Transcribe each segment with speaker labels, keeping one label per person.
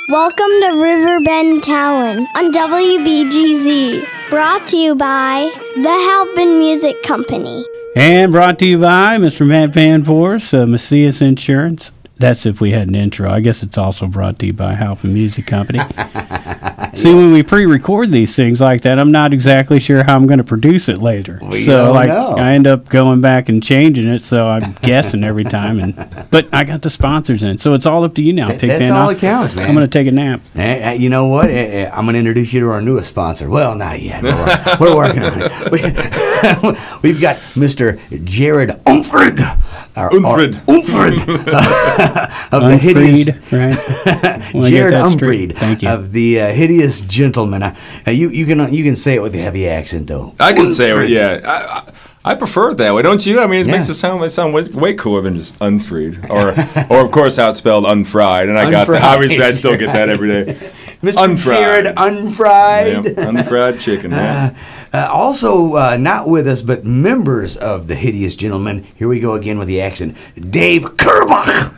Speaker 1: Welcome to Riverbend Talent on WBGZ. Brought to you by the Halpin Music Company.
Speaker 2: And brought to you by Mr. Matt Van Voorhis, Macias Insurance. That's if we had an intro. I guess it's also brought to you by Halpin Music Company. See, when we pre-record these things like that, I'm not exactly sure how I'm going to produce it later. I end up going back and changing it, so I'm guessing every time. But I got the sponsors in, so it's all up to you now.
Speaker 3: That's all that counts, man.
Speaker 2: I'm going to take a nap.
Speaker 3: You know what? I'm going to introduce you to our newest sponsor. Well, not yet. We're working on it. We've got Mr. Jared Unfried.
Speaker 4: Unfried.
Speaker 3: Of the hideous,
Speaker 2: right?
Speaker 3: Jared Unfried.
Speaker 2: Thank you.
Speaker 3: Of the hideous gentlemen. You can say it with a heavy accent though.
Speaker 4: I can say it. Yeah, I prefer it that way, don't you? I mean, it makes it sound way cooler than just Unfried, or of course how it's spelled Unfried. And I got that. Obviously, I still get that every day.
Speaker 3: Mr.
Speaker 4: Unfried.
Speaker 3: Jared Unfried.
Speaker 4: Yep, unfried chicken. Man.
Speaker 3: Also, not with us, but members of the hideous gentlemen. Here we go again with the accent. Dave Kerbach.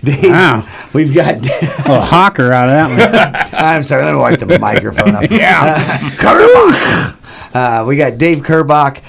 Speaker 3: Dave.
Speaker 2: Wow.
Speaker 3: We've got
Speaker 2: a hawker out of that one.
Speaker 3: I'm sorry. Let me wipe the microphone up. Kerbach. We got Dave Kerbach,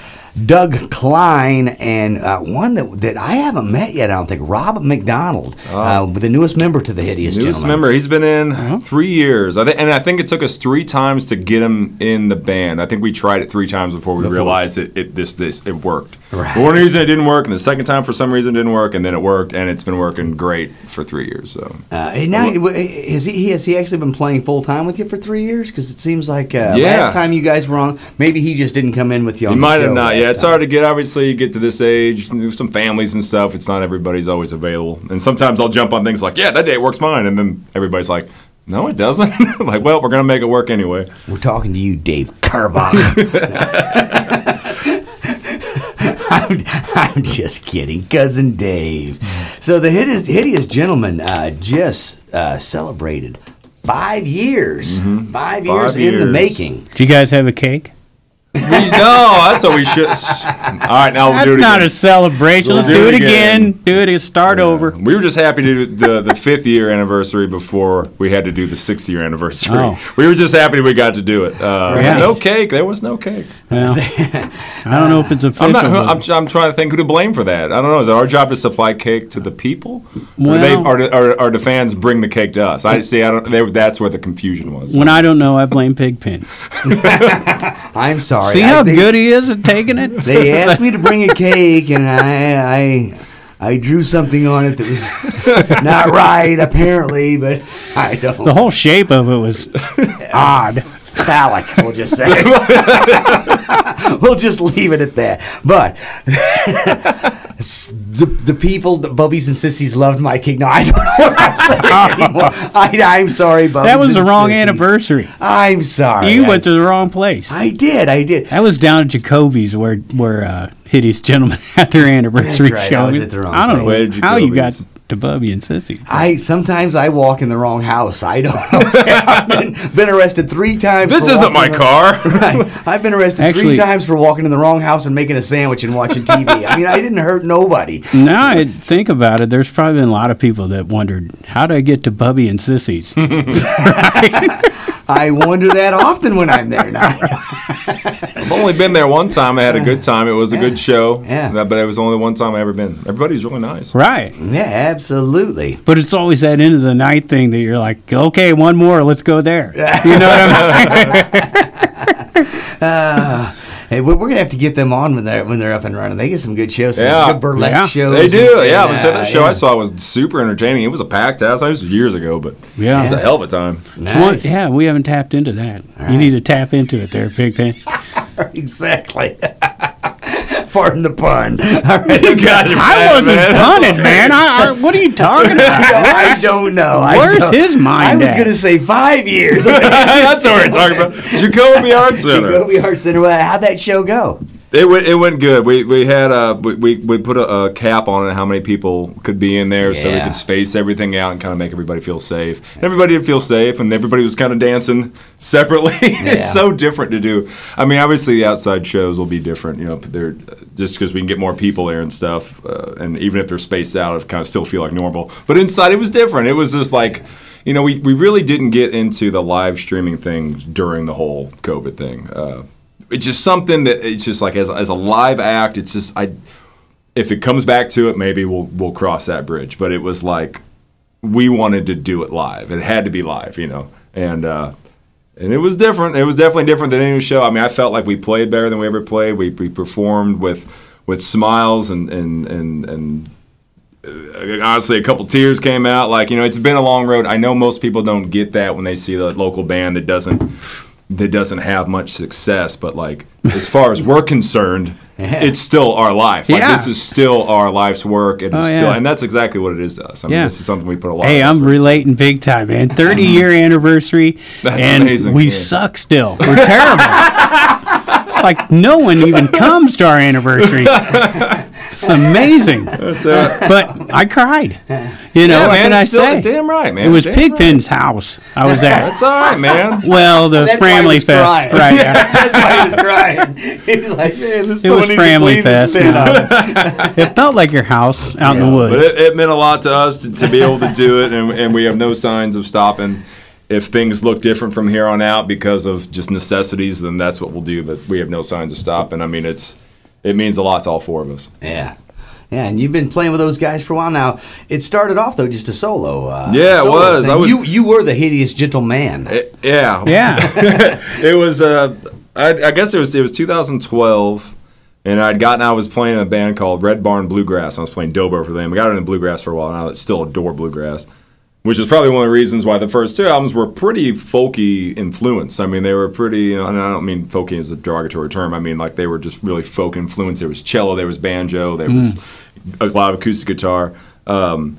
Speaker 3: Doug Klein, and one that I haven't met yet, I don't think, Rob McDonald, the newest member to the Hideous Gentlemen.
Speaker 4: Newest member. He's been in 3 years. I think it took us 3 times to get him in the band. I think we tried it 3 times before we realized it worked.
Speaker 3: Right.
Speaker 4: For one reason it didn't work, and the second time for some reason it didn't work, and then it worked, and it's been working great for 3 years. So
Speaker 3: now, has he actually been playing full time with you for 3 years? Because it seems like last time you guys were on, maybe he just didn't come in with you on
Speaker 4: the
Speaker 3: the show.
Speaker 4: He might have not. Yeah, it's
Speaker 3: time.
Speaker 4: hard to get. Obviously, you get to this age, there's some families and stuff. It's not everybody's always available, and sometimes I'll jump on things like, yeah, that day works fine, and then everybody's like, no, it doesn't. Like, well, we're gonna make it work anyway.
Speaker 3: We're talking to you, Dave Kerbach. I'm just kidding, Cousin Dave. So the hideous gentleman just celebrated 5 years. 5 years in the making.
Speaker 2: Do you guys have a cake?
Speaker 4: No, that's what we should. All right, now we'll do it again.
Speaker 2: That's not a celebration. Let's do it again. Do it. Start over.
Speaker 4: We were just happy to do the 5th year anniversary before we had to do the 6th year anniversary.
Speaker 2: Oh.
Speaker 4: We were just happy we got to do it.
Speaker 2: Right.
Speaker 4: No cake. There was no cake.
Speaker 2: Well, I don't know if it's official.
Speaker 4: I'm trying to think who to blame for that. I don't know. Is it our job to supply cake to the people,
Speaker 2: Well,
Speaker 4: or the fans bring the cake to us? I see. That's where the confusion was.
Speaker 2: When I don't know, I blame Pigpen.
Speaker 3: I'm sorry.
Speaker 2: See how good he is at taking it?
Speaker 3: They asked me to bring a cake, and I drew something on it that was not right, apparently, but I don't.
Speaker 2: The whole shape of it was odd.
Speaker 3: Phallic, we'll just say. We'll just leave it at that. But the people, the Bubbies and Sissies, loved my cake. No, I don't know what I'm saying anymore. I'm sorry, Bubbies.
Speaker 2: That was the wrong
Speaker 3: Sissies.
Speaker 2: Anniversary.
Speaker 3: I'm sorry.
Speaker 2: You went to the wrong place.
Speaker 3: I did.
Speaker 2: That was down at Jacoby's where Hideous Gentlemen had their anniversary
Speaker 3: That's right,
Speaker 2: show.
Speaker 3: I was at the wrong
Speaker 2: I don't
Speaker 3: place.
Speaker 2: know how you got to Bubby and Sissy.
Speaker 3: Sometimes I walk in the wrong house. I don't know. I've been arrested 3 times.
Speaker 4: This isn't my car.
Speaker 3: Right. I've been arrested 3 times for walking in the wrong house and making a sandwich and watching TV. I mean, I didn't hurt nobody.
Speaker 2: Now I think about it, there's probably been a lot of people that wondered, how do I get to Bubby and Sissy's? Right?
Speaker 3: I wonder that often when I'm there now.
Speaker 4: I've only been there one time. I had a good time. It was a good show.
Speaker 3: Yeah.
Speaker 4: But it was only one time I ever been. Everybody's really nice.
Speaker 2: Right.
Speaker 3: Yeah, absolutely.
Speaker 2: But it's always that end of the night thing that you're like, okay, one more, let's go there. You know what I mean?
Speaker 3: Hey, we're gonna have to get them on when they're up and running. They get some good shows, some good burlesque shows.
Speaker 4: They do. That show I saw was super entertaining. It was a packed house. This was years ago, but it was a hell of a time.
Speaker 3: Nice.
Speaker 2: We haven't tapped into that. Right. You need to tap into it there, Pigpen.
Speaker 3: Exactly. Pardon the pun. All right,
Speaker 2: I wasn't punning, man. What are you talking about?
Speaker 3: I don't know.
Speaker 2: Where's his mind
Speaker 3: I was going to say 5 years.
Speaker 4: That's what we're talking about. Jacoby Art Center.
Speaker 3: Jacoby Art Center. How'd that show go?
Speaker 4: It went good. We had we put a cap on it, how many people could be in there, so we could space everything out and kind of make everybody feel safe. And everybody did feel safe, and everybody was kind of dancing separately. It's so different to do. I mean, obviously the outside shows will be different, you know. They're just because we can get more people there and stuff, and even if they're spaced out, it kind of still feel like normal. But inside, it was different. It was just like, you know, we really didn't get into the live streaming thing during the whole COVID thing. It's just something that it's just like as a live act, it's just if it comes back to it, maybe we'll cross that bridge. But it was like we wanted to do it live. It had to be live, you know, and it was different. It was definitely different than any show. I mean, I felt like we played better than we ever played. We performed with smiles and honestly, a couple tears came out. Like, you know, it's been a long road. I know most people don't get that when they see the local band that doesn't have much success, but like as far as we're concerned, it's still our life. Like this is still our life's work, and and that's exactly what it is to us. I mean, this is something we put a lot.
Speaker 2: Hey, I'm relating big time, man. 30-year anniversary, and amazing. We suck still. We're terrible. It's like no one even comes to our anniversary. It's amazing. But I cried. You know, what can I say?
Speaker 4: Damn right, man.
Speaker 2: It was Pigpen's house I was at.
Speaker 4: That's all right, man.
Speaker 2: Well, the family fest. Right.
Speaker 3: That's why he was crying. He was like, man, this
Speaker 2: it was family fest. It felt like your house out in the woods.
Speaker 4: But it meant a lot to us to be able to do it, and we have no signs of stopping. If things look different from here on out because of just necessities, then that's what we'll do. But we have no signs of stopping. I mean, it means a lot to all four of us.
Speaker 3: Yeah. Yeah, and you've been playing with those guys for a while now. It started off, though, just a solo.
Speaker 4: It was.
Speaker 3: You were the Hideous Gentleman.
Speaker 2: Yeah.
Speaker 4: It was, I guess it was 2012, and I was playing in a band called Red Barn Bluegrass. I was playing dobro for them. I got into bluegrass for a while, and I still adore bluegrass, which is probably one of the reasons why the first two albums were pretty folky influenced. I mean, they were pretty, you know, and I don't mean folky as a derogatory term. I mean, like, they were just really folk influenced. There was cello, there was banjo, there was a lot of acoustic guitar. And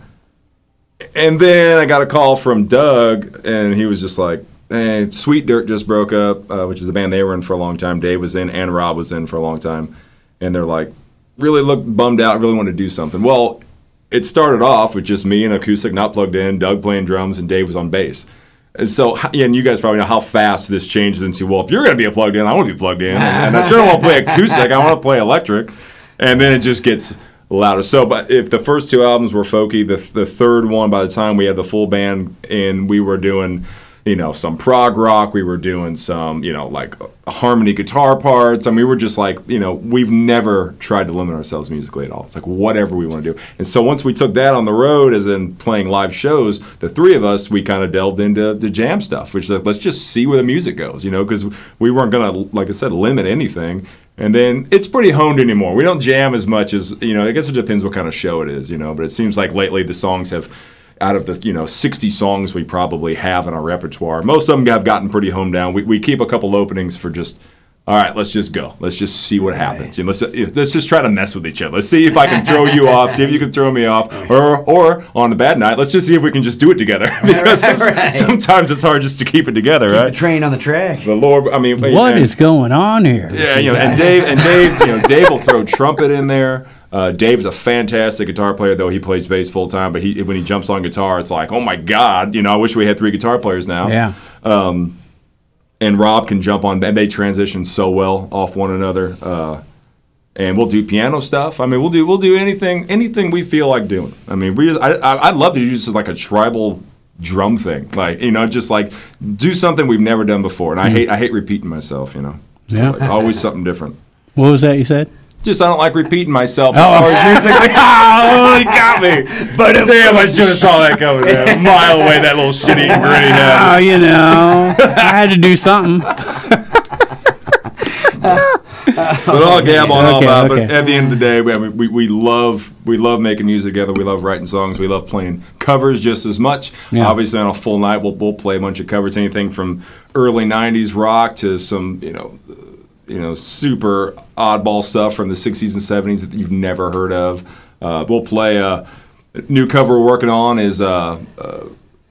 Speaker 4: then I got a call from Doug, and he was just like, hey, Sweet Dirt just broke up, which is the band they were in for a long time. Dave was in, and Rob was in for a long time. And they're like, really looked bummed out, really wanted to do something. Well, it started off with just me and acoustic not plugged in, Doug playing drums, and Dave was on bass. And so, and you guys probably know how fast this changes into, well, if you're going to be plugged in, I want to be plugged in. And I sure don't want to play acoustic, I want to play electric. And then it just gets louder. So, but if the first two albums were folky, the third one, by the time we had the full band in, we were doing, you know, some prog rock, we were doing some, you know, like harmony guitar parts. I mean, we were just like, you know, we've never tried to limit ourselves musically at all. It's like whatever we want to do. And so once we took that on the road, as in playing live shows, the three of us, we kind of delved into the jam stuff, which is like, let's just see where the music goes, you know, because we weren't going to, like I said, limit anything. And then it's pretty honed anymore. We don't jam as much as, you know, I guess it depends what kind of show it is, you know, but it seems like lately the songs have, out of the, you know, 60 songs we probably have in our repertoire, most of them have gotten pretty honed down. We keep a couple openings for just, all right, let's just go. Let's just see what happens. And let's just try to mess with each other. Let's see if I can throw you off, see if you can throw me off. Or on a bad night, let's just see if we can just do it together. Because sometimes it's hard just to keep it together,
Speaker 3: keep
Speaker 4: right?
Speaker 3: the train on the track.
Speaker 4: The Lord, I mean,
Speaker 2: what is going on here?
Speaker 4: Yeah, you know, and Dave, you know, Dave will throw trumpet in there. Dave's a fantastic guitar player, though he plays bass full time. But when he jumps on guitar, it's like, oh my God, you know, I wish we had 3 guitar players now.
Speaker 2: Yeah.
Speaker 4: And Rob can jump on, and they transition so well off one another. And we'll do piano stuff. I mean, we'll do anything we feel like doing. I mean, I'd love to do just like a tribal drum thing, like, you know, just like do something we've never done before. And I hate repeating myself, you know.
Speaker 2: Yeah.
Speaker 4: Like, always something different.
Speaker 2: What was that you said?
Speaker 4: Just I don't like repeating myself.
Speaker 2: Musically.
Speaker 4: Oh, he got me. But damn, I should have saw that coming. A mile away, that little shitty gritty head.
Speaker 2: Oh, you know, I had to do something.
Speaker 4: But I'll gab on all about. But at the end of the day, we love making music together. We love writing songs. We love playing covers just as much. Yeah. Obviously, on a full night, we'll play a bunch of covers. Anything from early '90s rock to some you know, super oddball stuff from the 60s and 70s that you've never heard of. We'll play a new cover we're working on is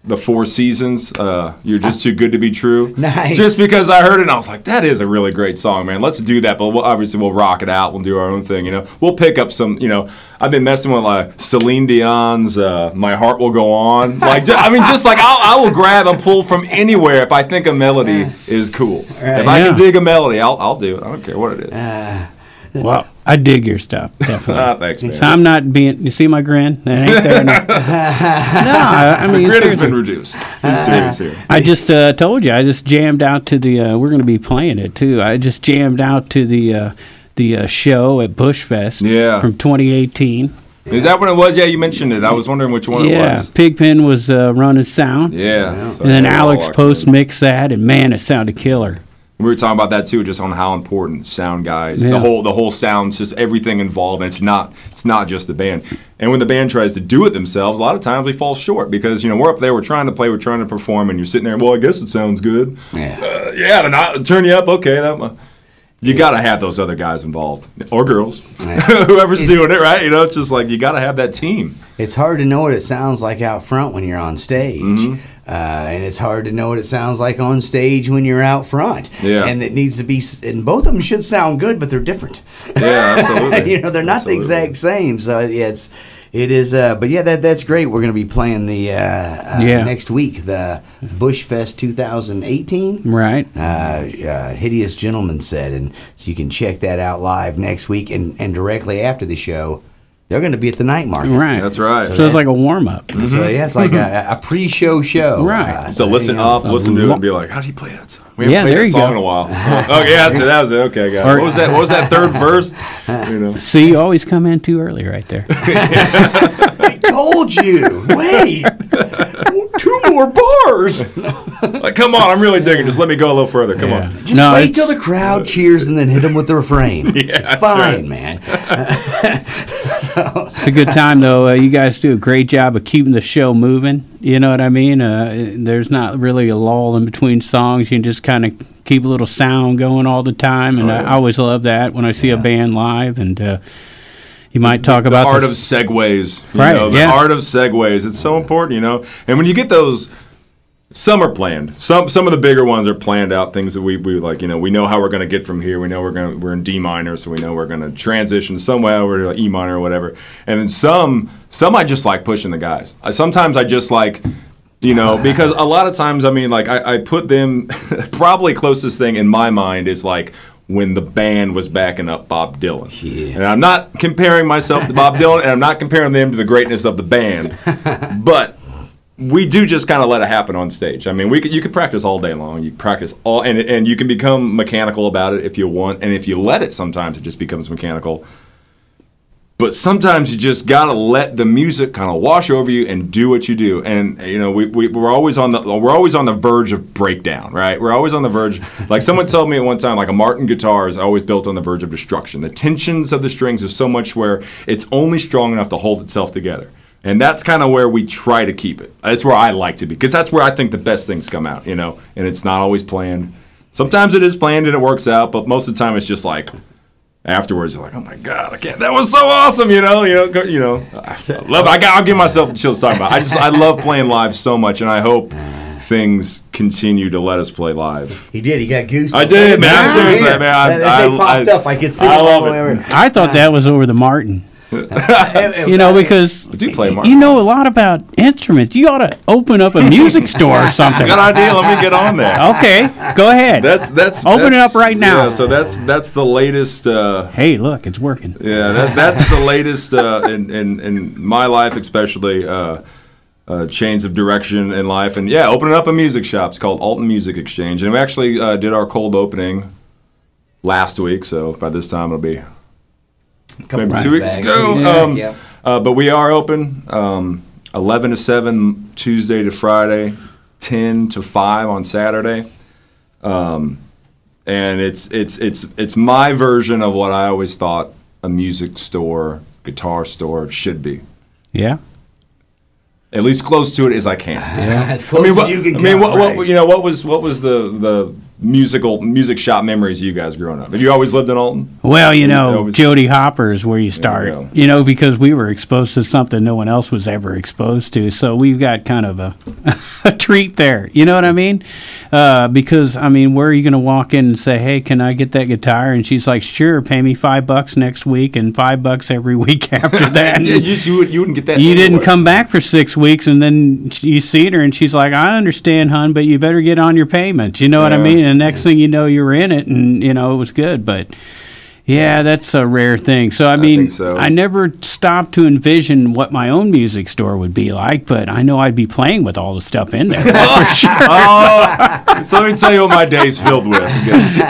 Speaker 4: the Four Seasons, You're Just Too Good to Be True.
Speaker 3: Nice.
Speaker 4: Just because I heard it and I was like, that is a really great song, man. Let's do that. But obviously we'll rock it out. We'll do our own thing, you know. We'll pick up some, you know, I've been messing with like Celine Dion's My Heart Will Go On. Like, I mean, just like I will grab and pull from anywhere if I think a melody is cool.
Speaker 3: Right.
Speaker 4: If I can dig a melody, I'll do it. I don't care what it is.
Speaker 2: Well, I dig your stuff, definitely.
Speaker 4: Thanks, man.
Speaker 2: So I'm not being. You see my grin? That ain't there. No, I mean,
Speaker 4: Grid has
Speaker 2: seriously.
Speaker 4: been reduced. He's serious here.
Speaker 2: I just told you. I just jammed out to the. We're going to be playing it too. I just jammed out to the show at Bushfest.
Speaker 4: Yeah.
Speaker 2: From 2018.
Speaker 4: Is that when it was? Yeah, you mentioned it. I was wondering which one it was.
Speaker 2: Pigpen was running sound.
Speaker 4: Yeah. So
Speaker 2: And then
Speaker 4: they were
Speaker 2: Alex
Speaker 4: all
Speaker 2: post mixed that, and man, it sounded killer.
Speaker 4: We were talking about that too, just on how important sound guys,
Speaker 2: Yeah.
Speaker 4: the whole sound, just everything involved. And it's not just the band. And when the band tries to do it themselves, a lot of times we fall short because, you know, we're up there, we're trying to play, we're trying to perform, and you're sitting there. Well, I guess it sounds good.
Speaker 3: Yeah.
Speaker 4: Yeah, then I'll turn you up. Okay, you got to have those other guys involved or girls, whoever's doing it, right? You know, it's just like you got to have that team.
Speaker 3: It's hard to know what it sounds like out front when you're on stage. And it's hard to know what it sounds like on stage when you're out front.
Speaker 4: Yeah.
Speaker 3: And it needs to be, and both of them should sound good, but they're different.
Speaker 4: Yeah, absolutely.
Speaker 3: You know, they're not the exact same. So yeah, it is. But yeah, that's great. We're going to be playing the next week, the Bushfest 2018.
Speaker 2: Right.
Speaker 3: Hideous Gentlemen set, and so you can check that out live next week, and directly after the show, they're going to be at the night market.
Speaker 2: Right.
Speaker 4: That's right.
Speaker 2: So it's like a warm up.
Speaker 3: So yeah, it's like a pre-show show.
Speaker 2: Right.
Speaker 4: So listen listen to it and be like, how do you play that song? We haven't
Speaker 2: Yeah,
Speaker 4: played
Speaker 2: there
Speaker 4: that
Speaker 2: you
Speaker 4: song
Speaker 2: go.
Speaker 4: in a while. Oh yeah, that was it. Okay, I got it.
Speaker 2: Or-
Speaker 4: What was that third verse? You know.
Speaker 2: See, you always come in too early right there.
Speaker 3: I told you. Wait. 2 more bars.
Speaker 4: Like, come on, I'm really digging. Just let me go a little further. Come on.
Speaker 3: Just
Speaker 2: No,
Speaker 3: wait
Speaker 2: it's-
Speaker 3: till the crowd cheers and then hit them with the refrain.
Speaker 4: Yeah,
Speaker 3: it's
Speaker 4: that's
Speaker 3: fine,
Speaker 4: right.
Speaker 3: man.
Speaker 2: It's a good time, though. You guys do a great job of keeping the show moving. You know what I mean? There's not really a lull in between songs. You can just kind of keep a little sound going all the time. And I always love that when I see a band live. And you might talk
Speaker 4: The
Speaker 2: about
Speaker 4: art of segues. You
Speaker 2: Right,
Speaker 4: know, the
Speaker 2: yeah.
Speaker 4: art of segues. It's so important, you know. And when you get those, some are planned. Some of the bigger ones are planned out. Things that we like, you know, we know how we're going to get from here. We know we're in D minor, so we know we're going to transition somewhere over to E minor or whatever. And then some I just like pushing the guys. Sometimes I just like, you know, because a lot of times, I mean, like I put them, probably closest thing in my mind is like when the band was backing up Bob Dylan.
Speaker 3: Yeah.
Speaker 4: And I'm not comparing myself to Bob Dylan, and I'm not comparing them to the greatness of the band, but we do just kind of let it happen on stage. I mean, you could practice all day long. You practice all, and you can become mechanical about it if you want, and if you let it, sometimes it just becomes mechanical. But sometimes you just gotta let the music kind of wash over you and do what you do. And you know, we're always on the verge of breakdown, right? We're always on the verge. Like someone told me at one time, like a Martin guitar is always built on the verge of destruction. The tensions of the strings is so much where it's only strong enough to hold itself together. And that's kind of where we try to keep it. That's where I like to be, because that's where I think the best things come out, you know. And it's not always planned. Sometimes it is planned and it works out, but most of the time it's just like afterwards you're like, oh my god, I can't. That was so awesome, you know. I love. I'll give myself the chills talking about it. I love playing live so much, and I hope things continue to let us play live.
Speaker 3: He did. He got goosebumps.
Speaker 4: I did, man. Seriously, man.
Speaker 3: They popped up. I could see
Speaker 4: I
Speaker 3: them
Speaker 4: love
Speaker 3: all the way
Speaker 4: it.
Speaker 3: over.
Speaker 2: I thought that was over the Martin. You know, because
Speaker 4: I do play Martin.
Speaker 2: you know a lot about instruments. You ought to open up a music store or something.
Speaker 4: Good idea. Let me get on that.
Speaker 2: Okay, go ahead. Open it up right now.
Speaker 4: Yeah, so that's the latest.
Speaker 2: Hey, look, it's working.
Speaker 4: Yeah, that's the latest in my life, especially change of direction in life. And yeah, opening up a music shop. It's called Alton Music Exchange, and we actually did our cold opening last week. So by this time it'll be maybe 2 weeks
Speaker 3: back.
Speaker 4: ago.
Speaker 3: Yeah.
Speaker 4: But we are open 11 to 7 Tuesday to Friday, 10 to 5 on Saturday. And it's my version of what I always thought a music store, guitar store should be.
Speaker 2: Yeah.
Speaker 4: At least close to it as I can.
Speaker 3: As close as you can come.
Speaker 4: what was the music shop memories of you guys growing up? Have you always lived in Alton?
Speaker 2: Well, Jody Hopper is where you start. Because we were exposed to something no one else was ever exposed to. So we've got kind of a treat there. You know what I mean? Because, where are you going to walk in and say, hey, can I get that guitar? And she's like, sure, pay me $5 next week and $5 every week after that.
Speaker 4: You wouldn't get that.
Speaker 2: You didn't come back for 6 weeks, and then you see her, and she's like, I understand, hon, but you better get on your payments. You know what I mean? And next thing you know, you were in it, and, it was good. But, yeah, that's a rare thing. So, I think so. I never stopped to envision what my own music store would be like, but I know I'd be playing with all the stuff in there. For sure.
Speaker 4: So let me tell you what my day's filled with.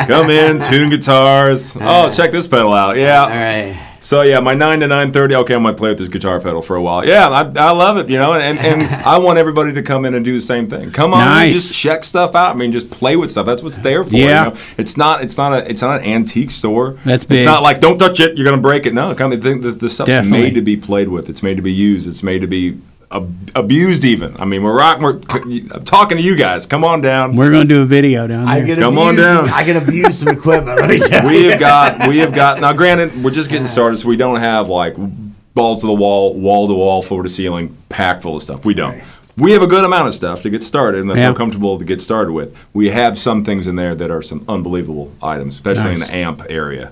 Speaker 4: Come in, tune guitars. Oh, check this pedal out. Yeah.
Speaker 3: All right.
Speaker 4: So, yeah, my 9 to 9:30, okay, I might play with this guitar pedal for a while. Yeah, I love it, and I want everybody to come in and do the same thing. Come on, just check stuff out. Just play with stuff. That's what it's there for.
Speaker 2: Yeah.
Speaker 4: It's not an antique store.
Speaker 2: That's big.
Speaker 4: It's not like, don't touch it, you're going to break it. No, the stuff's made to be played with. It's made to be used. It's made to be abused even. I'm talking to you guys. Come on down.
Speaker 2: We're going to do a video down there.
Speaker 4: Come on down.
Speaker 3: I can abuse some equipment. Let me tell
Speaker 4: you. We have got. Now, granted, we're just getting started, so we don't have like balls to the wall to wall, floor to ceiling, packed full of stuff. We don't. Right. We have a good amount of stuff to get started, and I feel comfortable to get started with. We have some things in there that are some unbelievable items, especially in the amp area,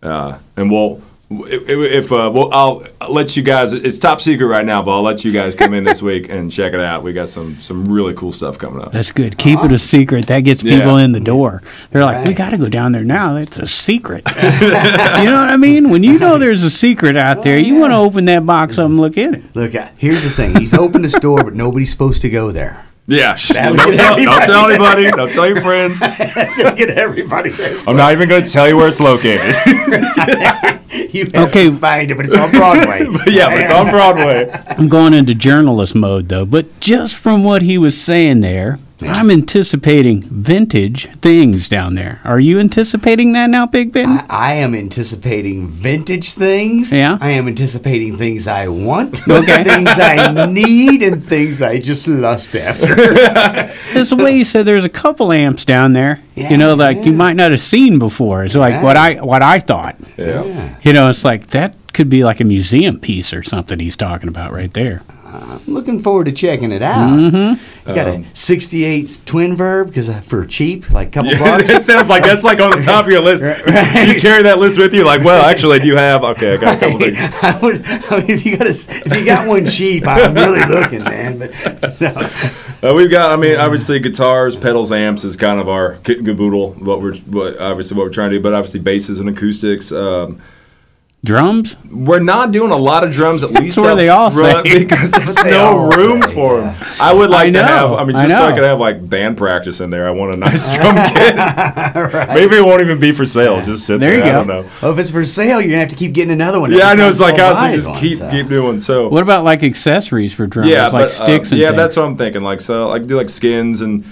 Speaker 4: and we'll. I'll let you guys. It's top secret right now, but I'll let you guys come in this week and check it out. We got some really cool stuff coming up.
Speaker 2: That's good. Keep it a secret. That gets people in the door. They're like, we got to go down there now. That's a secret. You know what I mean? When you know there's a secret out there, you want to open that box up and look in it.
Speaker 3: Look, here's the thing. He's opened the store, but nobody's supposed to go there.
Speaker 4: Yeah, don't tell anybody. Don't tell your friends.
Speaker 3: That's going to get everybody there.
Speaker 4: I'm not even going to tell you where it's located.
Speaker 3: You have to find it, but it's on Broadway.
Speaker 4: But it's on Broadway.
Speaker 2: I'm going into journalist mode, though. But just from what he was saying there, I'm anticipating vintage things down there. Are you anticipating that now, Big Ben?
Speaker 3: I am anticipating vintage things.
Speaker 2: Yeah.
Speaker 3: I am anticipating things I want, things I need, and things I just lust after.
Speaker 2: That's the way you said there's a couple amps down there, you might not have seen before. It's like what I thought.
Speaker 4: Yeah.
Speaker 2: It's like that could be like a museum piece or something he's talking about right there.
Speaker 3: I'm looking forward to checking it out.
Speaker 2: Mm-hmm.
Speaker 3: Got a 68 twin verb because for cheap, like a couple bucks.
Speaker 4: It sounds like that's like on the top of your list. Right. You carry that list with you, like, well, actually, do you have? Okay, I got a couple things.
Speaker 3: If you got one cheap, I'm really looking, man. But no.
Speaker 4: We've got. Obviously, guitars, pedals, amps is kind of our kit and caboodle. What we're trying to do, but obviously, basses and acoustics.
Speaker 2: Drums?
Speaker 4: We're not doing a lot of drums, at least
Speaker 2: where they all say.
Speaker 4: Because there's no room for them. I would like to have, so I could have like band practice in there, I want a nice drum kit. Right. Maybe it won't even be for sale. Just sit there.
Speaker 2: You go.
Speaker 4: I don't know.
Speaker 3: Oh, if it's for sale, you're going to have to keep getting another one.
Speaker 4: Yeah, I know. It's like I just keep doing so.
Speaker 2: What about like accessories for drums?
Speaker 4: Yeah,
Speaker 2: like sticks and
Speaker 4: things?
Speaker 2: Yeah,
Speaker 4: that's what I'm thinking. Like, so I do like skins and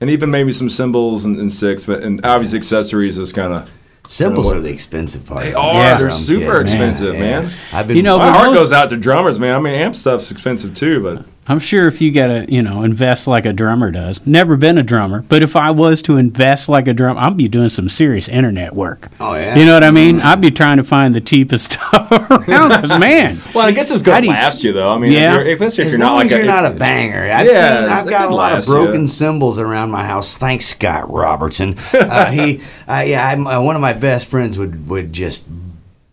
Speaker 4: even maybe some cymbals and sticks, and obviously accessories is kind of.
Speaker 3: Cymbals are the expensive part.
Speaker 4: They are. Yeah. They're super expensive, man.
Speaker 3: My
Speaker 4: heart goes out to drummers, man. Amp stuff's expensive too, but
Speaker 2: I'm sure if you got to, invest like a drummer does. Never been a drummer, but if I was to invest like a drummer, I'd be doing some serious internet work.
Speaker 3: Oh yeah.
Speaker 2: You know what I mean? I'd be trying to find the cheapest stuff around. Because man,
Speaker 4: well, I guess it's gonna last you though. Especially if you're not
Speaker 3: not a banger. I've got a lot of broken cymbals around my house. Thanks, Scott Robertson. One of my best friends would just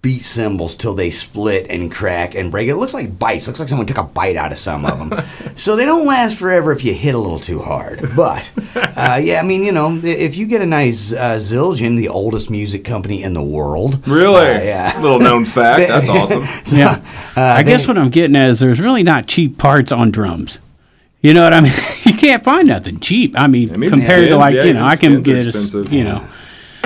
Speaker 3: beat cymbals till they split and crack and break. It looks like bites. Looks like someone took a bite out of some of them. So they don't last forever if you hit a little too hard. But, if you get a nice Zildjian, the oldest music company in the world.
Speaker 4: Really? Yeah. Little known fact. That's awesome.
Speaker 2: I guess what I'm getting at is there's really not cheap parts on drums. You know what I mean? You can't find nothing cheap. Compared to I can get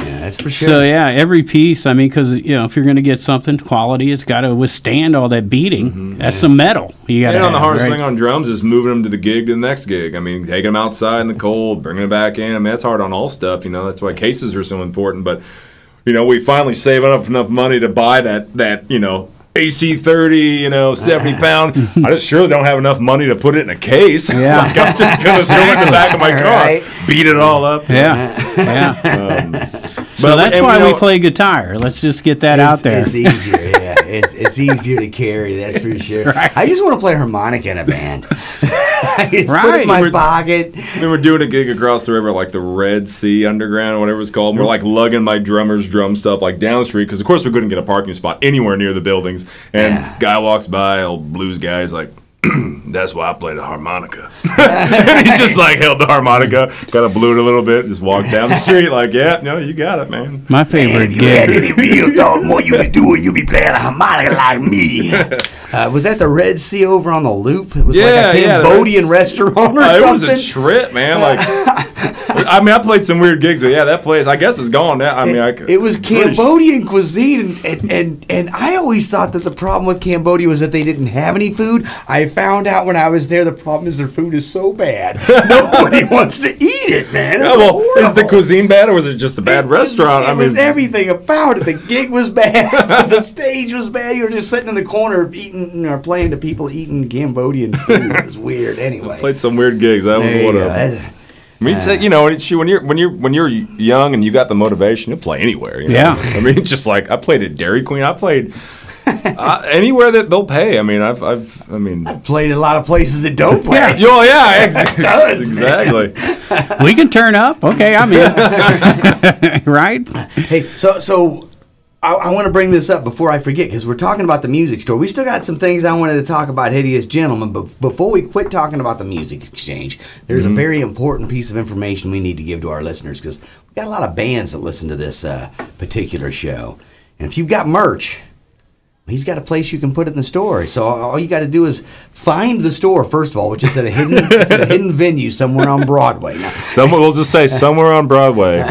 Speaker 3: Yeah, that's for sure.
Speaker 2: So, every piece, because, if you're going to get something quality, it's got to withstand all that beating. Mm-hmm. That's some metal you got to have.
Speaker 4: The hardest thing on drums is moving them to the gig to the next gig. Taking them outside in the cold, bringing them back in. That's hard on all stuff, That's why cases are so important. But, we finally save enough money to buy that AC 30, 70 pound. I just surely don't have enough money to put it in a case.
Speaker 2: Yeah.
Speaker 4: Like, I'm just going to throw it in the back of my car,
Speaker 3: Right.
Speaker 4: beat it all up.
Speaker 2: Yeah. So that's
Speaker 4: and
Speaker 2: why we play guitar. Let's just get that out there.
Speaker 3: It's easier, yeah. It's easier to carry, that's for sure.
Speaker 2: Right.
Speaker 3: I just want to play harmonica in a band. I just put
Speaker 2: Right.
Speaker 3: it in my pocket.
Speaker 4: We were doing a gig across the river, like the Red Sea Underground, whatever it's called. We're like lugging my drummer's drum stuff like down the street because, of course, we couldn't get a parking spot anywhere near the buildings. And guy walks by, old blues guy, he's like, that's why I play the harmonica. And he just like held the harmonica, kind of blew it a little bit, just walked down the street like, yeah, no, you got it, man.
Speaker 2: My favorite
Speaker 3: If you had
Speaker 2: gig.
Speaker 3: any real thought what you would do, you'd be playing a harmonica like me. Was that the Red Sea over on the Loop? It was like a Cambodian restaurant or something?
Speaker 4: It was a trip, man. Like, I mean, I played some weird gigs, but yeah, that place, I guess, is gone now. I mean,
Speaker 3: it was Cambodian cuisine, and I always thought that the problem with Cambodia was that they didn't have any food. I found out when I was there, the problem is their food is so bad. Nobody wants to eat it, man.
Speaker 4: Yeah, well, is the cuisine bad, or was it just a bad restaurant?
Speaker 3: It was everything about it. The gig was bad. The stage was bad. You were just sitting in the corner eating or playing to people eating Cambodian food. It was weird. Anyway,
Speaker 4: I played some weird gigs. That was one of them. I mean, when you're young and you got the motivation, you'll play anywhere.
Speaker 2: Yeah.
Speaker 4: I mean, it's just like I played at Dairy Queen. I played anywhere that they'll pay. I mean, I've
Speaker 3: played a lot of places that don't play.
Speaker 2: Yeah.
Speaker 4: Oh yeah,
Speaker 3: Tons,
Speaker 4: exactly.
Speaker 2: We can turn up. Okay, I'm in. Right?
Speaker 3: Hey, so I want to bring this up before I forget because we're talking about the music store. We still got some things I wanted to talk about, Hideous Gentlemen, but before we quit talking about the Music Exchange, there's a very important piece of information we need to give to our listeners because we got a lot of bands that listen to this particular show. And if you've got merch, he's got a place you can put it in the store. So all you got to do is find the store, first of all, which is at a hidden venue somewhere on Broadway. Now,
Speaker 4: We'll just say somewhere on Broadway.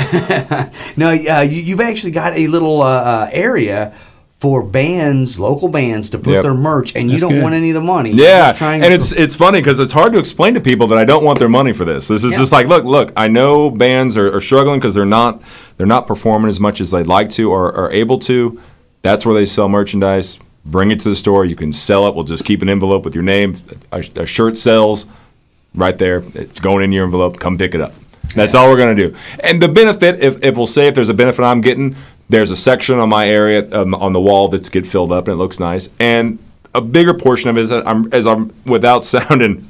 Speaker 3: now, you've actually got a little area for bands, local bands, to put their merch, and you don't want any of the money.
Speaker 4: Yeah, and it's funny because it's hard to explain to people that I don't want their money for this. This is just like, look, I know bands are struggling because they're not performing as much as they'd like to or are able to. That's where they sell merchandise. Bring it to the store. You can sell it. We'll just keep an envelope with your name. A shirt sells right there. It's going in your envelope. Come pick it up. That's all we're going to do. And the benefit, if we'll say if there's a benefit I'm getting, there's a section on my area on the wall that's get filled up and it looks nice. And a bigger portion of it is that I'm without sounding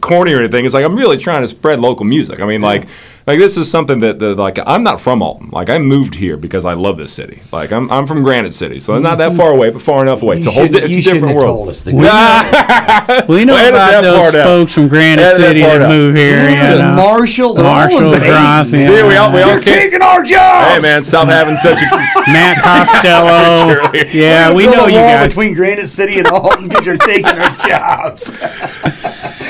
Speaker 4: corny or anything, it's like I'm really trying to spread local music. I mean, like this is something that like I'm not from Alton. Like I moved here because I love this city. Like I'm from Granite City, so I'm not that far away, but far enough away. It's a different world.
Speaker 3: Told us
Speaker 2: We know about those folks from Granite City that move here.
Speaker 3: Marshall,
Speaker 2: Dross.
Speaker 4: See, we all
Speaker 3: taking our jobs.
Speaker 4: Hey man, stop having such a
Speaker 2: Matt Costello. Yeah, we know you guys.
Speaker 3: Between Granite City and Alton, because you're taking our jobs.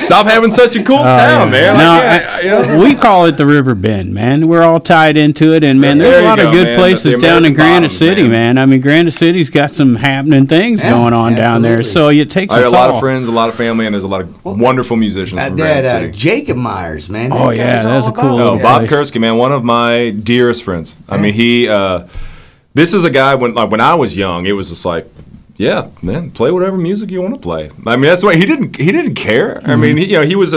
Speaker 4: Stop having such a cool town, man.
Speaker 2: We call it the Riverbend, man. We're all tied into it, and man, there's a lot of good places down in Granite City, man. I mean, Granite City's got some happening things going on down there, so it takes us all.
Speaker 4: I got a lot of friends, a lot of family, and there's a lot of wonderful musicians from Granite City.
Speaker 3: Jacob Myers, man.
Speaker 2: Oh yeah, that's a cool.
Speaker 4: Bob Kursky, man, one of my dearest friends. I mean, he. This is a guy when I was young, it was just like, yeah, man, play whatever music you want to play. I mean, that's why he didn't care. I mean, he was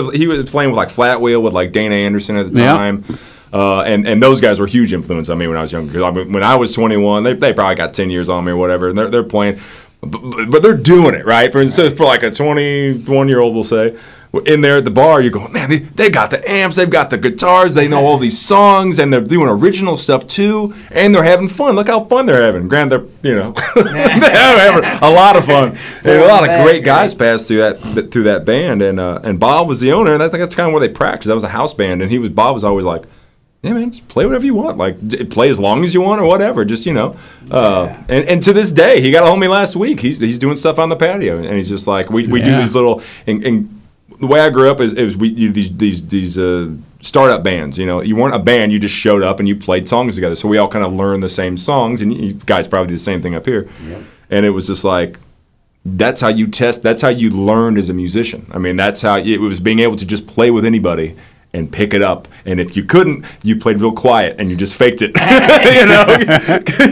Speaker 4: playing with like Flat Wheel with like Dana Anderson at the time. And those guys were huge influence on me when I was younger. Because I mean, when I was 21, they probably got 10 years on me or whatever, and they're playing, but they're doing it right. For like a 21-year-old, we'll say, in there at the bar, you're going, man, they got the amps, they've got the guitars, they know all these songs, and they're doing original stuff too, and they're having fun. Look how fun they're having. Granted, they're they're having a lot of fun. And a lot of great guys passed through that band, and Bob was the owner, and I think that's kind of where they practiced. That was a house band, and Bob was always like, yeah, man, just play whatever you want. Like, play as long as you want or whatever. Just, And to this day, he got a hold of me last week. He's doing stuff on the patio, and he's just like, we do these little and the way I grew up is we these startup bands. You weren't a band; you just showed up and you played songs together. So we all kind of learned the same songs, and you guys probably do the same thing up here. Yep. And it was just like that's how you test. That's how you learned as a musician. I mean, that's how it was being able to just play with anybody and pick it up. And if you couldn't, you played real quiet and you just faked it. You know?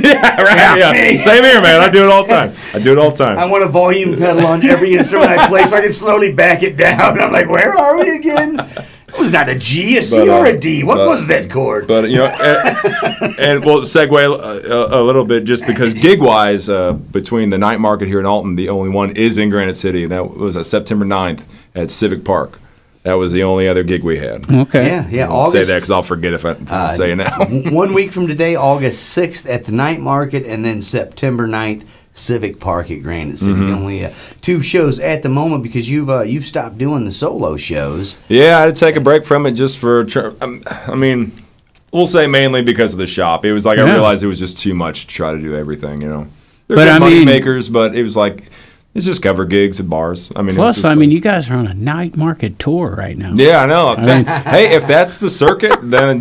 Speaker 4: Yeah, right. Yeah. Same here, man. I do it all the time.
Speaker 3: I want a volume pedal on every instrument I play so I can slowly back it down. I'm like, where are we again? It was not a G, a C, or a D. What was that chord?
Speaker 4: But, you know, and we'll segue a little bit just because gig-wise, between the night market here in Alton, the only one is in Granite City, and that was September 9th at Civic Park. That was the only other gig we had.
Speaker 2: Okay.
Speaker 3: Yeah.
Speaker 4: I'll say that because I'll forget if I say it now.
Speaker 3: 1 week from today, August 6th at the night market, and then September 9th, Civic Park at Granite City.
Speaker 4: Mm-hmm.
Speaker 3: Only 2 shows at the moment because you've stopped doing the solo shows.
Speaker 4: Yeah, I had to take a break from it just for. I mean, we'll say mainly because of the shop. It was like I realized it was just too much to try to do everything. You know, they're money makers, but it was like. It's just cover gigs at bars. I mean,
Speaker 2: plus, you guys are on a night market tour right now.
Speaker 4: Yeah, I know. Hey, if that's the circuit, then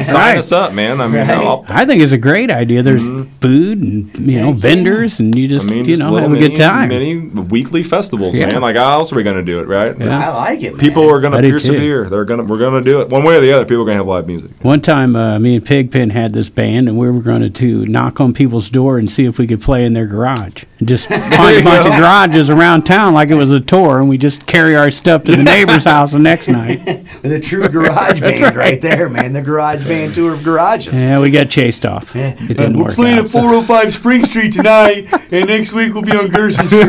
Speaker 4: sign us up, man. I mean,
Speaker 2: I think it's a great idea. There's food and vendors, and you just have a good time.
Speaker 4: Many weekly festivals, man. Like, how else are we going to do it, right?
Speaker 3: Yeah. I like it. Man.
Speaker 4: People are going to persevere. We're going to do it one way or the other. People are going to have live music.
Speaker 2: One time, me and Pigpen had this band, and we were going to knock on people's door and see if we could play in their garage. Just find a bunch of garages around town like it was a tour, and we just carry our stuff to the neighbor's house the next night.
Speaker 3: With a true garage band right there, man. The garage band tour of garages.
Speaker 2: Yeah, we got chased off.
Speaker 3: Yeah.
Speaker 2: It didn't work
Speaker 3: We're playing
Speaker 2: out,
Speaker 3: at 405 Spring Street tonight, and next week we'll be on Gerson Street.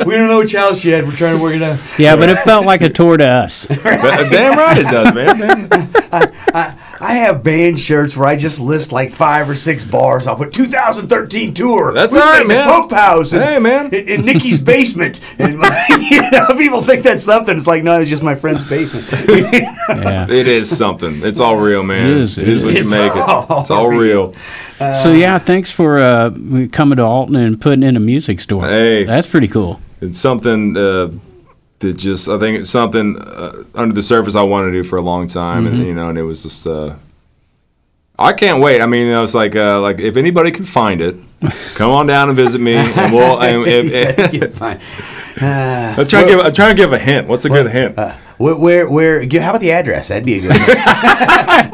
Speaker 3: We don't know which house yet. We're trying to work it out.
Speaker 2: Yeah, but it felt like a tour to us.
Speaker 4: Damn right it does, man.
Speaker 3: I have band shirts where I just list like 5 or 6 bars. I'll put 2013 tour.
Speaker 4: That's all right, man.
Speaker 3: Pump House.
Speaker 4: Hey, man.
Speaker 3: In Nikki's basement. And people think that's something. It's like, no, it's just my friend's basement.
Speaker 2: Yeah.
Speaker 4: It is something. It's all real, man. It is what you make it. It's all real.
Speaker 2: So, thanks for coming to Alton and putting in a music store.
Speaker 4: Hey.
Speaker 2: That's pretty cool.
Speaker 4: It's something I think it's something under the surface I wanted to do for a long time, and and it was just I can't wait. I mean, it's like if anybody can find it, come on down and visit me, and we'll. I'm trying to give a hint. What's a good hint?
Speaker 3: Where? How about the address? That'd be a good hint.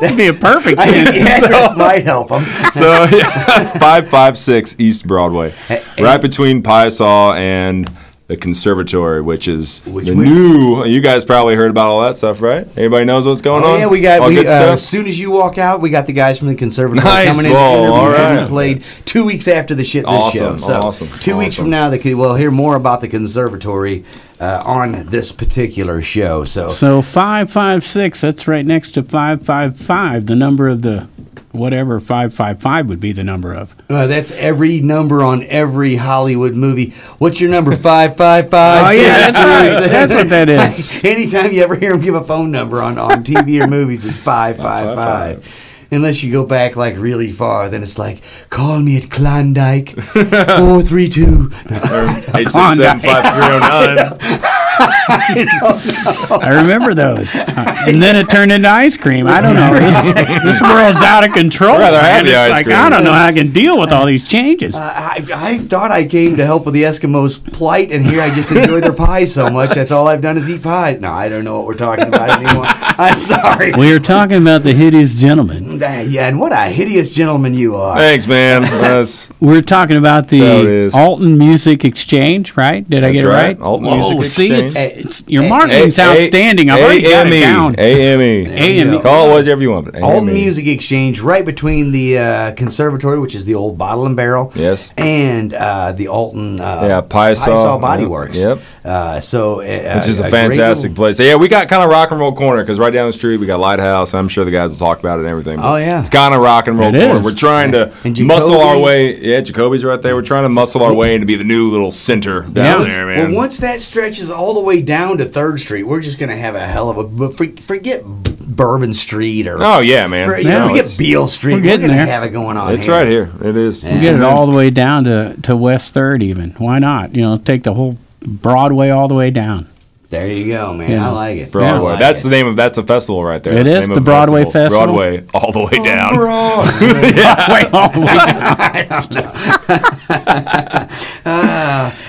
Speaker 2: That'd be a perfect hint.
Speaker 3: The address might help them.
Speaker 4: So 556 East Broadway, right between Piasaw and the Conservatory, which is new. You guys probably heard about all that stuff, right? Anybody knows what's going on?
Speaker 3: Yeah, we as soon as you walk out, we got the guys from the Conservatory coming in.
Speaker 4: All right.
Speaker 3: We played 2 weeks after this show. So
Speaker 4: awesome.
Speaker 3: 2 weeks from now, we'll hear more about the Conservatory on this particular show. So
Speaker 2: 556. That's right next to 555. The number of the. Whatever 555 would be the number of.
Speaker 3: That's every number on every Hollywood movie. What's your number? 555?
Speaker 2: Oh, yeah, that's right. That's what that is.
Speaker 3: Anytime you ever hear them give a phone number on TV or movies, it's 555. Unless you go back like really far, then it's like, call me at Klondike 432.
Speaker 4: 867-5309.
Speaker 2: I remember those. And then it turned into ice cream. I don't know. This world's out of control. I don't know how I can deal with all these changes.
Speaker 3: I thought I came to help with the Eskimos' plight, and here I just enjoy their pies so much. That's all I've done is eat pies. No, I don't know what we're talking about anymore. I'm sorry.
Speaker 2: We are talking about the Hideous Gentlemen.
Speaker 3: Yeah, and what a hideous gentleman you are.
Speaker 4: Thanks, man.
Speaker 2: We're talking about the Alton Music Exchange, right? Did I get it right?
Speaker 4: Alton Music Exchange.
Speaker 2: Your marketing's outstanding. I've already got it down.
Speaker 4: AME. Call it whatever you want.
Speaker 3: Alton Music Exchange, right between the Conservatory, which is the old Bottle and Barrel,
Speaker 4: yes,
Speaker 3: and the Alton
Speaker 4: Piasaw
Speaker 3: Body Works.
Speaker 4: Yep.
Speaker 3: Which
Speaker 4: is a fantastic place. So, yeah, we got kind of rock and roll corner because right down the street we got Lighthouse. I'm sure the guys will talk about it and everything.
Speaker 3: Oh yeah,
Speaker 4: it's kind of rock and roll corner. We're trying to muscle our way. Yeah, Jacoby's right there. We're trying to muscle our way into be the new little center down there, man.
Speaker 3: Well, once that stretches all the way down to 3rd Street, we're just going to have a hell of a... Forget Bourbon Street or...
Speaker 4: Oh, yeah, man.
Speaker 3: Forget Beale Street. We're going to have it going on
Speaker 4: It's right here. It is.
Speaker 2: We get it all the way down to West 3rd even. Why not? Take the whole Broadway all the way down.
Speaker 3: There you go, man. Yeah. I like it.
Speaker 4: Broadway.
Speaker 3: Like
Speaker 4: that's the name of. That's a festival right there.
Speaker 2: It is the Broadway Festival.
Speaker 4: Broadway all the way down.
Speaker 2: Broadway all the way down.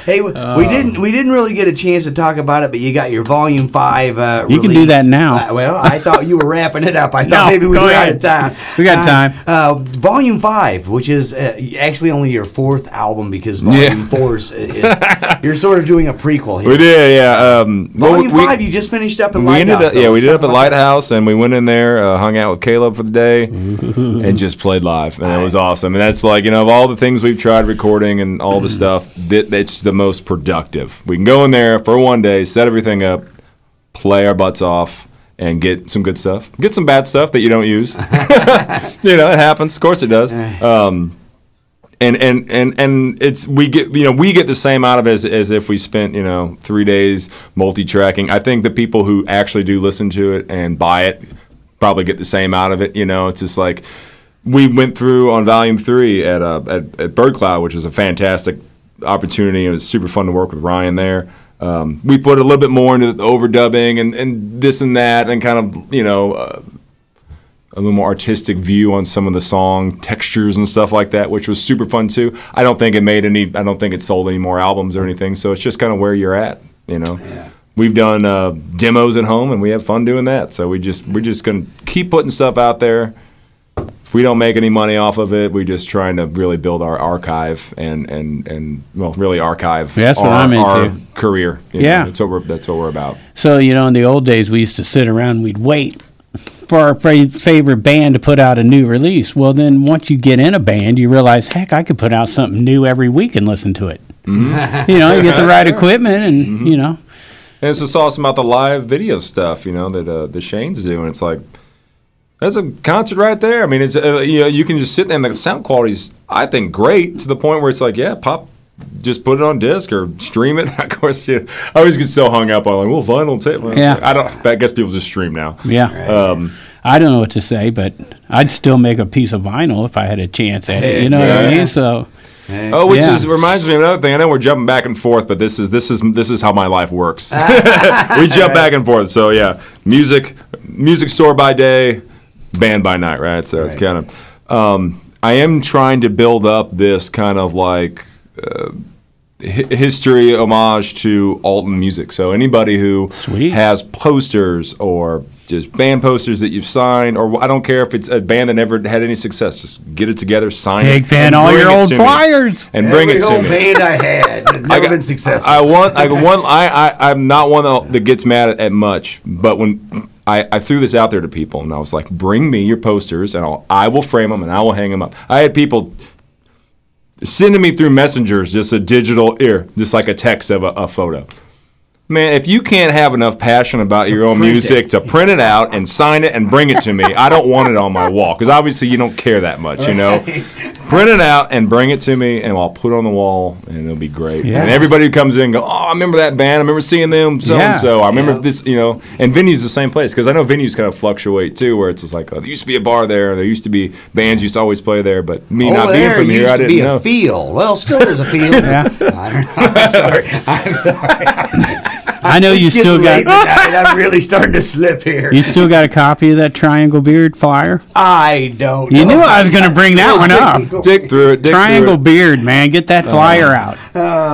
Speaker 3: Hey, we didn't really get a chance to talk about it, but you got your Volume 5
Speaker 2: You can do that now.
Speaker 3: Well, I thought you were wrapping it up. I thought maybe we were out of time.
Speaker 2: We got time.
Speaker 3: Volume 5, which is actually only your 4th album, because Volume 4 is you're sort of doing a prequel here.
Speaker 4: We did, yeah.
Speaker 3: Volume 5, you just finished up at Lighthouse.
Speaker 4: We did up at Lighthouse, and we went in there, hung out with Caleb for the day, and just played live, and it was awesome. And that's like, of all the things we've tried recording and all the stuff, it's the most productive. We can go in there for one day, set everything up, play our butts off, and get some good stuff. Get some bad stuff that you don't use. It happens. Of course it does. And it's we get the same out of it as if we spent 3 days multi-tracking. I think the people who actually do listen to it and buy it probably get the same out of it. It's just like we went through on Volume 3 at Bird Cloud, which was a fantastic opportunity. It was super fun to work with Ryan there. We put a little bit more into the overdubbing and this and that, and kind of a little more artistic view on some of the song textures and stuff like that, which was super fun too. I don't think it sold any more albums or anything, so it's just kind of where you're at, Yeah. We've done demos at home, and we have fun doing that. So we're just gonna keep putting stuff out there. If we don't make any money off of it, we're just trying to really build our archive and really archive our career. That's what we're about.
Speaker 2: So in the old days, we used to sit around, we'd wait for our favorite band to put out a new release. Well, then once you get in a band, you realize, heck, I could put out something new every week and listen to it. Mm-hmm. You get the right equipment, and
Speaker 4: And it's just awesome about the live video stuff, that the Shane's do, and it's like, that's a concert right there. I mean, it's you can just sit there, and the sound quality's, I think, great, to the point where it's like, just put it on disc or stream it. Of course, I always get so hung up on vinyl tape. I guess people just stream now.
Speaker 2: Yeah. I don't know what to say, but I'd still make a piece of vinyl if I had a chance at it. You know what I mean? So.
Speaker 4: Reminds me of another thing. I know we're jumping back and forth, but this is how my life works. We jump back and forth. So music store by day, band by night, right? So it's kind of. I am trying to build up this kind of like history homage to Alton Music. So anybody who has posters or just band posters that you've signed, or I don't care if it's a band that never had any success, just get it together, sign it,
Speaker 2: fan all your old flyers,
Speaker 4: and bring it to me.
Speaker 3: Every old band I had never been successful.
Speaker 4: I'm not one that gets mad at much, but when I threw this out there to people, and I was like, bring me your posters, and I will frame them, and I will hang them up. I had people sending me through messengers just a digital just like a text of a photo. Man, if you can't have enough passion about your own music to print it out and sign it and bring it to me, I don't want it on my wall, because obviously you don't care that much, Print it out and bring it to me, and I'll put it on the wall, and it'll be great. Yeah. And everybody who comes in go, I remember that band. I remember seeing them so-and-so. I remember this, And venue's the same place, because I know venues kind of fluctuate, too, where it's just like, there used to be a bar there. There used to be bands used to always play there, but me not being from here, I didn't know.
Speaker 3: Used to be a field. Well, still is a field. I don't know. I'm sorry.
Speaker 2: I know you still got.
Speaker 3: I'm really starting to slip here.
Speaker 2: You still got a copy of that Triangle Beard flyer?
Speaker 3: I don't know.
Speaker 2: You knew I was going to bring that one up.
Speaker 4: Dig through it.
Speaker 2: Triangle Beard, man. Get that flyer out.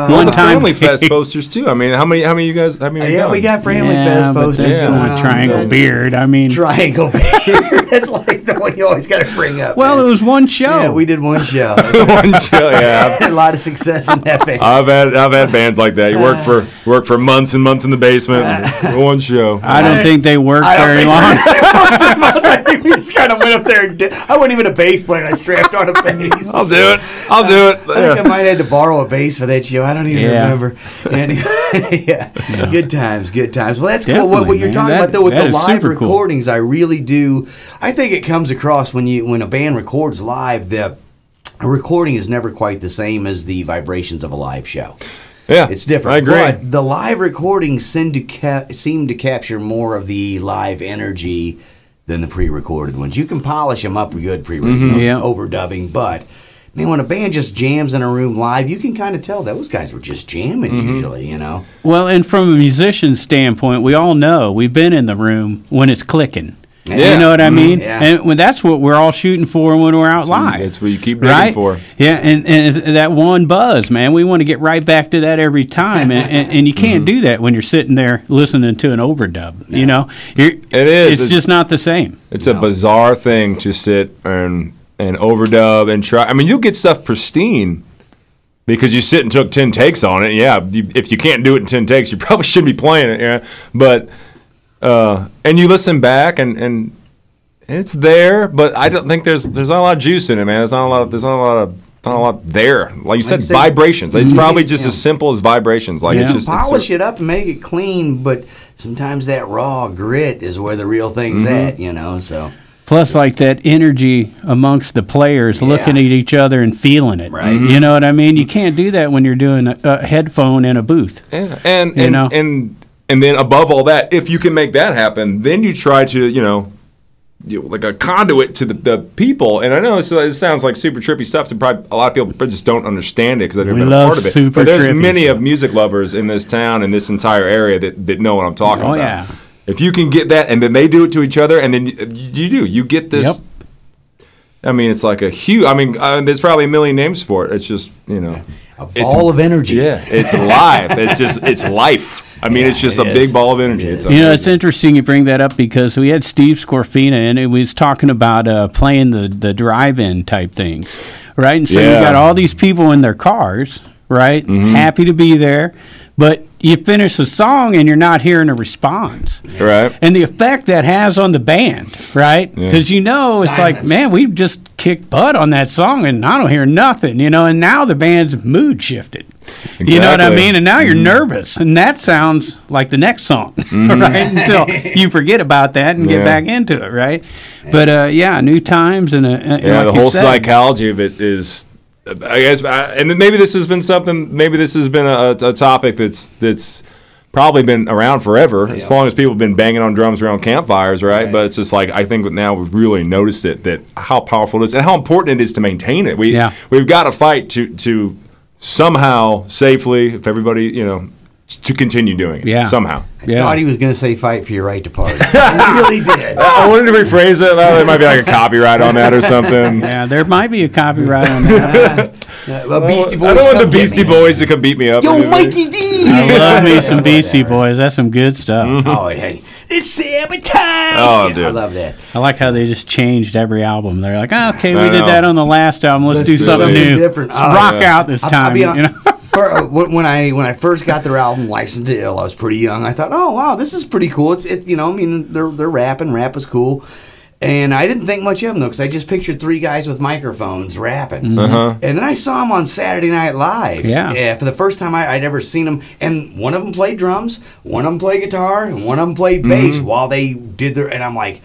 Speaker 4: One time. Family Fest posters, too. I mean, how many of you guys?
Speaker 3: We got Family Fest posters.
Speaker 2: This one, Triangle Beard. I mean.
Speaker 3: Triangle Beard. That's like the one you always got to bring up.
Speaker 2: Well, it was one show.
Speaker 3: Yeah, we did one show.
Speaker 4: One show, yeah.
Speaker 3: A lot of success in that band.
Speaker 4: I've had bands like that. You work for months and months in the basement. One show.
Speaker 2: I don't think they worked very long.
Speaker 3: I think we just kind of went up there and I wasn't even a bass player. I strapped on a bass.
Speaker 4: I'll do it.
Speaker 3: I think I might have had to borrow a bass for that show. I don't even remember. Good times. Well, that's cool. What you're talking about though with the live recordings, cool. I really do. I think it comes across when a band records live that a recording is never quite the same as the vibrations of a live show.
Speaker 4: Yeah,
Speaker 3: it's different.
Speaker 4: I agree.
Speaker 3: But the live recordings seem to capture more of the live energy than the pre-recorded ones. You can polish them up with good overdubbing, but man, when a band just jams in a room live, you can kind of tell those guys were just jamming usually,
Speaker 2: Well, and from a musician's standpoint, we all know we've been in the room when it's clicking. You know what I mean?
Speaker 3: Yeah.
Speaker 2: And when that's what we're all shooting for when we're out live.
Speaker 4: That's what you keep digging for.
Speaker 2: Yeah, and that one buzz, man, we want to get right back to that every time. And you can't do that when you're sitting there listening to an overdub. You know?
Speaker 4: It is.
Speaker 2: It's just not the same.
Speaker 4: It's a bizarre thing to sit and overdub and try. I mean, you'll get stuff pristine because you sit and took 10 takes on it. Yeah, if you can't do it in 10 takes, you probably shouldn't be playing it. Yeah, but and you listen back and it's there, but I don't think there's not a lot of juice in it, man. There's not a lot there. Like you said, vibrations. It's probably just as simple as vibrations. Like it's just
Speaker 3: polish it up and make it clean, but sometimes that raw grit is where the real thing's at, you know. So
Speaker 2: plus, like that energy amongst the players, looking at each other and feeling it. Right. You know what I mean? You can't do that when you're doing a headphone in a booth.
Speaker 4: Yeah. And then above all that, if you can make that happen, then you try to, like a conduit to the people. And I know it sounds like super trippy stuff to probably a lot of people just don't understand it because they've never been a part of it. But there's many of music lovers in this town and this entire area that know what I'm talking about. Yeah. If you can get that, and then they do it to each other, and then you get this. Yep. I mean, it's like a huge. I mean, there's probably a million names for it. It's just
Speaker 3: a ball of energy.
Speaker 4: Yeah, it's live. It's life. I mean, it's just a big ball of energy.
Speaker 2: It's interesting you bring that up because we had Steve Scorfina, and it was talking about playing the drive-in type things, right? And so you got all these people in their cars, right? Happy to be there, but you finish the song and you're not hearing a response.
Speaker 4: Right.
Speaker 2: And the effect that has on the band, right? Because it's like, man, we've just kicked butt on that song and I don't hear nothing, and now the band's mood shifted. Exactly. You know what I mean? And now you're nervous, and that sounds like the next song, right? Until you forget about that and get back into it, right? But, new times and like
Speaker 4: the whole psychology of it is... I guess, and maybe this has been something. Maybe this has been a topic that's probably been around forever, as long as people have been banging on drums around campfires, right? But it's just like I think now we've really noticed that how powerful it is and how important it is to maintain it. We've got to fight to somehow safely, if everybody to continue doing it somehow.
Speaker 3: I thought he was going to say fight for your right to party. He really did.
Speaker 4: I wanted to rephrase it. There might be like a copyright on that or something.
Speaker 2: Yeah, there might be a copyright on that.
Speaker 3: Beastie Boys,
Speaker 4: I don't want the Beastie Boys to come beat me up.
Speaker 3: Yo, Mikey D!
Speaker 2: I love me some Beastie Boys. That's some good stuff.
Speaker 3: Oh, hey. It's sabotage!
Speaker 4: Oh, dude.
Speaker 3: I love that.
Speaker 2: I like how they just changed every album. They're like, okay, we did that on the last album. Let's do something new.
Speaker 3: Different.
Speaker 2: Let's rock out this time.
Speaker 3: When I first got their album Licensed to Ill, I was pretty young. I thought, oh wow, this is pretty cool. They're rapping. Rap was cool, and I didn't think much of them though, because I just pictured three guys with microphones rapping. And then I saw them on Saturday Night Live. Yeah, for the first time I'd ever seen them, and one of them played drums, one of them played guitar, and one of them played bass while they did their. And I'm like,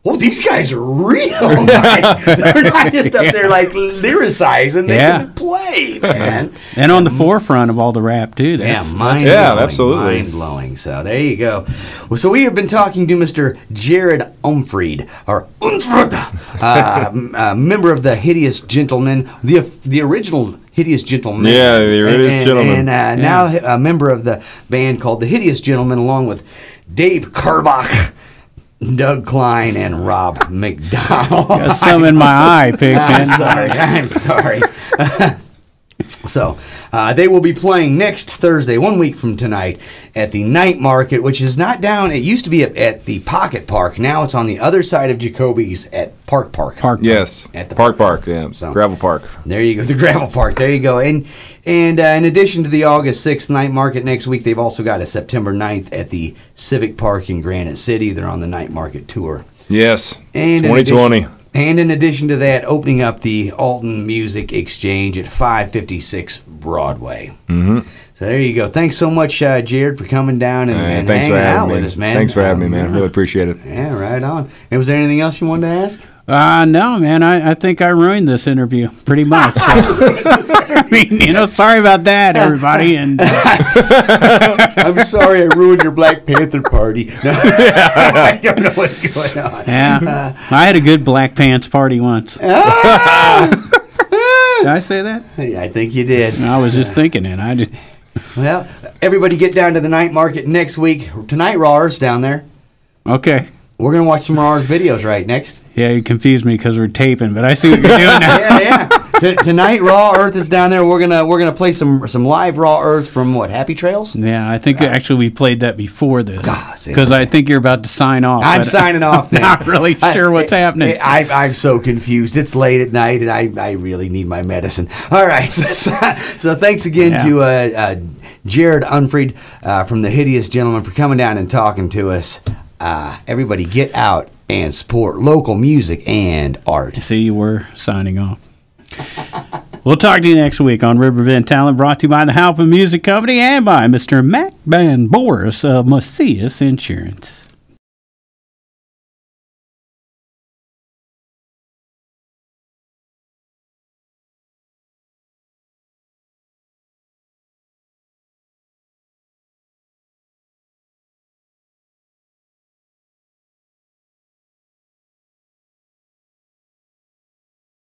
Speaker 3: oh, these guys are real. They're not just up there like lyricizing. They can play, man.
Speaker 2: And on the forefront of all the rap, too.
Speaker 3: Mind-blowing.
Speaker 4: Yeah, absolutely.
Speaker 3: Mind-blowing. So there you go. Well, so we have been talking to Mr. Jared Unfried, or Unfried, member of the Hideous Gentlemen, the original Hideous Gentlemen.
Speaker 4: Yeah, the Hideous Gentlemen.
Speaker 3: And now a member of the band called the Hideous Gentlemen, along with Dave Karbach, Doug Klein, and Rob McDonald.
Speaker 2: Got some in my eye, Pigpen.
Speaker 3: I'm sorry. So, they will be playing next Thursday, 1 week from tonight, at the Night Market, which is not down. It used to be at the Pocket Park. Now it's on the other side of Jacoby's at Park.
Speaker 4: Yes, at the Park. Yeah, so, Gravel Park.
Speaker 3: There you go, the Gravel Park. There you go. And in addition to the August 6th Night Market next week, they've also got a September 9th at the Civic Park in Granite City. They're on the Night Market tour.
Speaker 4: Yes,
Speaker 3: and
Speaker 4: 2020.
Speaker 3: And in addition to that, opening up the Alton Music Exchange at 556 Broadway. So there you go. Thanks so much, Jared, for coming down and hanging out with us, man.
Speaker 4: Thanks for having me, man. I really appreciate it.
Speaker 3: Yeah, right on. And was there anything else you wanted to ask?
Speaker 2: No, man. I think I ruined this interview pretty much. So. I mean, sorry about that, everybody. And
Speaker 3: I'm sorry I ruined your Black Panther party. I don't know what's going on.
Speaker 2: Yeah, I had a good Black Pants party once. Did I say that?
Speaker 3: Yeah, I think you did.
Speaker 2: I was just thinking it. I did.
Speaker 3: Well, everybody get down to the Night Market next week. Tonight, Rawers down there.
Speaker 2: Okay.
Speaker 3: We're going to watch some of our videos right next.
Speaker 2: Yeah, you confused me because we're taping, but I see what you're doing now.
Speaker 3: Yeah. Tonight, Raw Earth is down there. We're gonna play some live Raw Earth from what, Happy Trails?
Speaker 2: Yeah, I think actually we played that before this. Because I think you're about to sign off.
Speaker 3: I'm signing off then.
Speaker 2: Not really sure what's happening.
Speaker 3: I'm so confused. It's late at night, and I really need my medicine. All right, so thanks again to Jared Unfried from the Hideous Gentlemen for coming down and talking to us. Everybody get out and support local music and art.
Speaker 2: See, we're signing off. We'll talk to you next week on Riverbend Talent, brought to you by the Halpin Music Company and by Mr. Matt Van Voorhis of Macias Insurance.